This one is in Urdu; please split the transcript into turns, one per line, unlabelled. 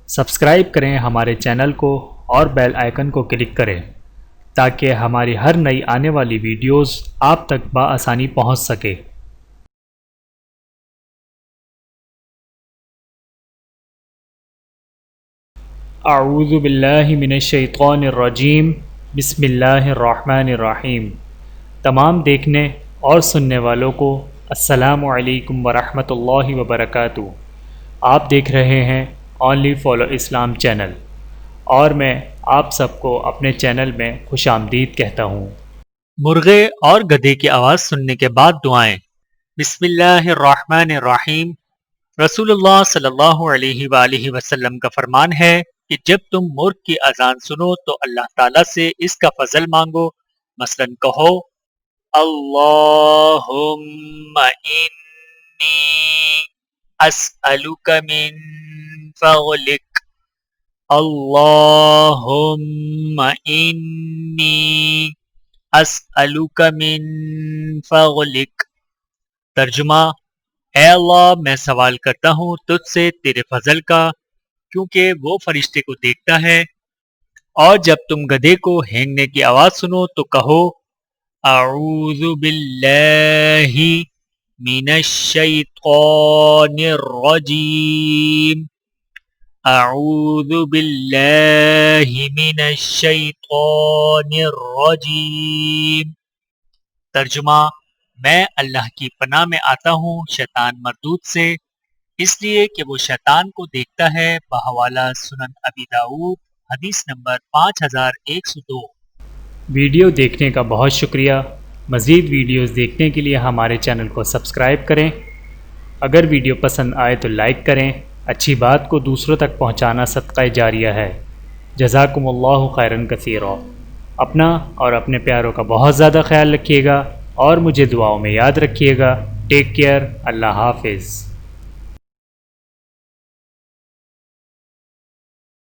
سبسکرائب کریں ہمارے چینل کو اور بیل آئیکن کو کلک کریں تاکہ ہماری ہر نئی آنے والی ویڈیوز آپ تک بآسانی پہنچ سکے۔ اعوذ باللہ من الشیطان الرجیم، بسم اللہ الرحمن الرحیم۔ تمام دیکھنے اور سننے والوں کو السلام علیکم ورحمۃ اللہ وبرکاتہ۔ آپ دیکھ رہے ہیں اونلی فالو اسلام چینل، اور میں آپ سب کو اپنے چینل میں خوش آمدید کہتا ہوں۔
مرغے اور گدھے کی آواز سننے کے بعد دعائیں۔ بسم اللہ الرحمن الرحیم۔ رسول اللہ صلی اللہ علیہ وآلہ وسلم کا فرمان ہے کہ جب تم مرغ کی اذان سنو تو اللہ تعالیٰ سے اس کا فضل مانگو، مثلا کہو اللہم انی اسألک من فضلک، اللہم انی اسألک من فضلک۔ ترجمہ: اے اللہ، میں سوال کرتا ہوں تجھ سے تیرے فضل کا، کیونکہ وہ فرشتے کو دیکھتا ہے۔ اور جب تم گدھے کو ہینگنے کی آواز سنو تو کہو اعوذ باللہ من الشیطان الرجیم، اعوذ باللہ من الشیطان الرجیم۔ ترجمہ: میں اللہ کی پناہ میں آتا ہوں شیطان مردود سے، اس لیے کہ وہ شیطان کو دیکھتا ہے۔ بحوالہ سنن ابی داؤد، حدیث نمبر 5102۔
ویڈیو دیکھنے کا بہت شکریہ۔ مزید ویڈیوز دیکھنے کے لیے ہمارے چینل کو سبسکرائب کریں۔ اگر ویڈیو پسند آئے تو لائک کریں۔ اچھی بات کو دوسروں تک پہنچانا صدقہ جاریہ ہے۔ جزاکم اللہ خیرا کثیرا۔ اپنا اور اپنے پیاروں کا بہت زیادہ خیال رکھیے گا اور مجھے دعاؤں میں یاد رکھیے گا۔ Take care. اللہ حافظ۔